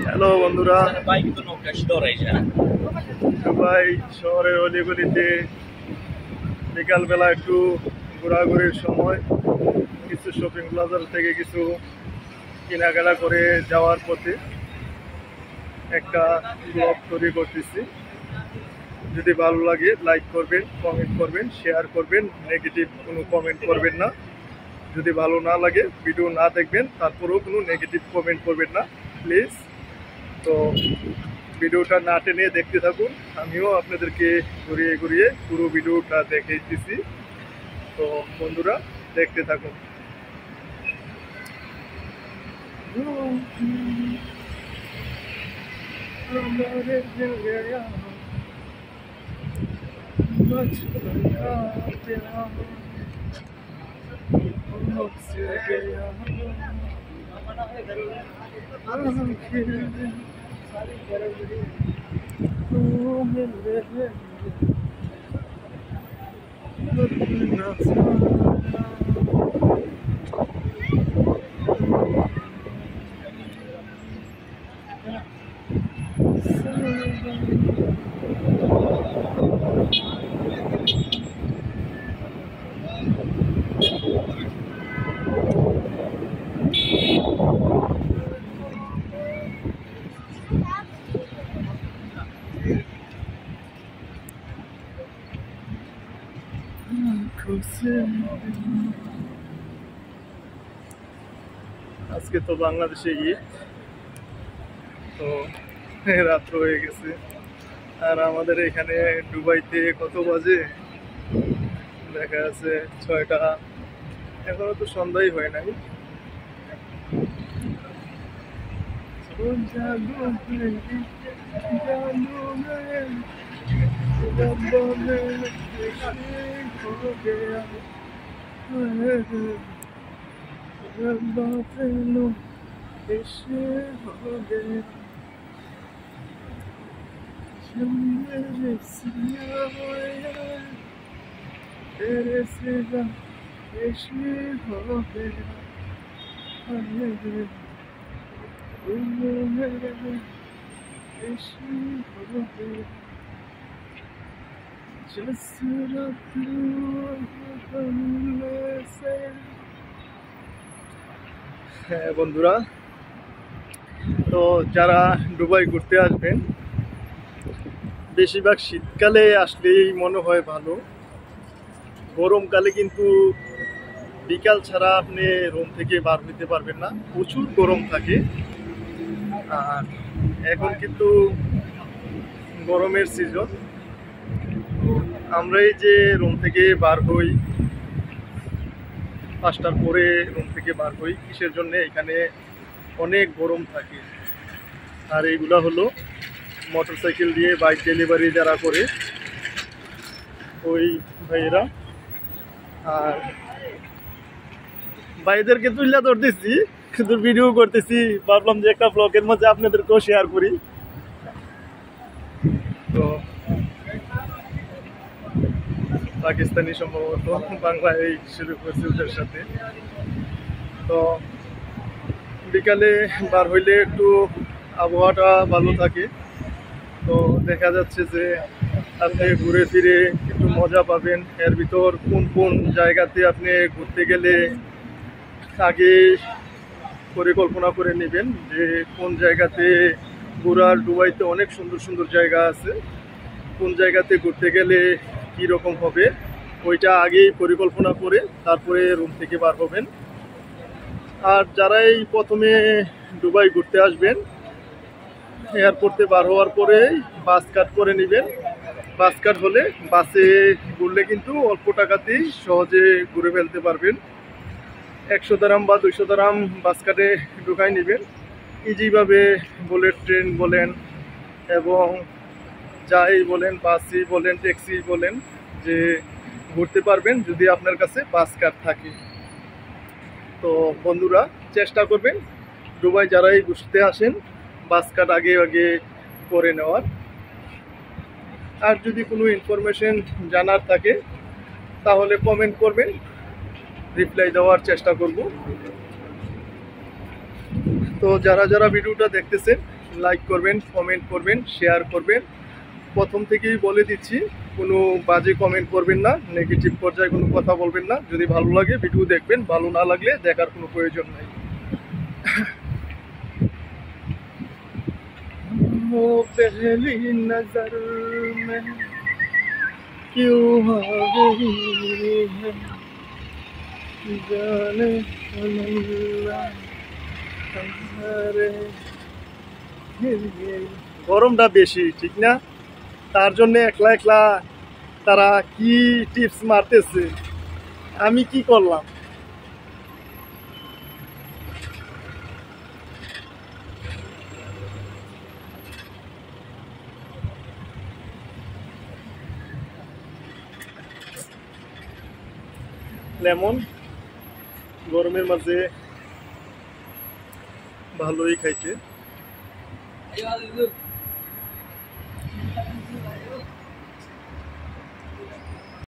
Hello বন্ধুরা, Dubai শহরের অলিগলিতে বিকালবেলা একটু ঘোরাঘুরির সময় কিছু শপিং প্লাজার থেকে কিছু কেনাকাটা করে যাওয়ার পথে একটা ব্লগ তৈরি করতেছি। যদি ভালো লাগে লাইক করবেন, কমেন্ট করবেন, শেয়ার করবেন, নেগেটিভ কোনো কমেন্ট করবেন না। যদি ভালো না লাগে ভিডিও না দেখবেন, তারপরেও কোনো নেগেটিভ কমেন্ট করবেন না প্লিজ। তো ভিডিওটা না টেনে দেখতে থাকুন, আমিও আপনাদেরকে ঘুরিয়ে ঘুরিয়ে পুরো ভিডিওটা দেখিয়ে দিচ্ছি। তো বন্ধুরা দেখতে থাকুন। আজকে তো বাংলাদেশে ঈদ, তো রাত্র হয়ে গেছে। আর আমাদের এখানে দুবাইতে কত বাজে দেখা যাচ্ছে 6টা, এখনো তো সন্ধ্যাই হয় নাই। হ্যাঁ বন্ধুরা, তো যারা দুবাই ঘুরতে আসবেন বেশিরভাগ শীতকালে আসলেই মনে হয় ভালো। গরমকালে কিন্তু বিকাল ছাড়া আপনি রুম থেকে বার হইতে পারবেন না, প্রচুর গরম থাকে। আর এখন কিন্তু গরমের সিজন, আমরা এই যে রুম থেকে বার হই 5টার পরে, রুম থেকে বার হই কিসের জন্য? এখানে অনেক গরম থাকে। আর এইগুলা হলো মোটরসাইকেল দিয়ে বাইক ডেলিভারি যারা করে ওই ভাইয়েরা। আর ভাইদেরকে তুইলা ধরতেছি, কিন্তু ভিডিও করতেছি, ভাবলাম যে একটা ব্লগের মধ্যে আপনাদেরকেও শেয়ার করি। তো পাকিস্তানি সম্ভবত বাংলায় শুরু করছে ওদের সাথে। তো বিকালে বার হইলে একটু আবহাওয়াটা ভালো থাকে, তো দেখা যাচ্ছে যে আপনি ঘুরে ফিরে একটু মজা পাবেন। এর ভিতর কোন কোন জায়গাতে আপনি ঘুরতে গেলে আগে পরিকল্পনা করে নেবেন যে কোন জায়গাতে ঘোরার। দুবাইতে অনেক সুন্দর সুন্দর জায়গা আছে, কোন জায়গাতে ঘুরতে গেলে কী রকম হবে ওইটা আগেই পরিকল্পনা করে তারপরে রুম থেকে বার হবেন। আর যারাই প্রথমে দুবাই ঘুরতে আসবেন, এয়ারপোর্টে বার হওয়ার পরেই বাস কাট করে নেবেন। বাস কাট হলে বাসে ঘুরলে কিন্তু অল্প টাকাতেই সহজে ঘুরে ফেলতে পারবেন। 100 দারাম বা 200 দারাম বাস কাটে ঢুকাই নেবেন। ইজিভাবে বুলেট ট্রেন বলেন এবং যাই বলেন, বাসই বলেন, ট্যাক্সি বলেন, যে ঘুরতে পারবেন যদি আপনার কাছে বাস কার্ড থাকে। তো বন্ধুরা চেষ্টা করবেন দুবাই যারাই ঘুরতে আসেন বাস কার্ড আগে আগে করে নেওয়ার। আর যদি কোনো ইনফরমেশন জানার থাকে তাহলে কমেন্ট করবেন, রিপ্লাই দেওয়ার চেষ্টা করব। তো যারা যারা ভিডিওটা দেখতেছেন লাইক করবেন, কমেন্ট করবেন, শেয়ার করবেন। প্রথম থেকেই বলে দিচ্ছি, কোনো বাজে কমেন্ট করবেন না, নেগেটিভ পর্যায়ে কোনো কথা বলবেন না। যদি ভালো লাগে ভিডিও দেখবেন, ভালো না লাগলে দেখার কোনো প্রয়োজন নাই। वो पहली नजर में क्यों आ गई है जाने अल्लाह हमारे। গরমটা বেশি, ঠিক না? তার জন্য একলা একলা তারা কি টিপস মারতেছে, আমি কি করলাম? লেমন গরমের মাঝে ভালোই খাইতে।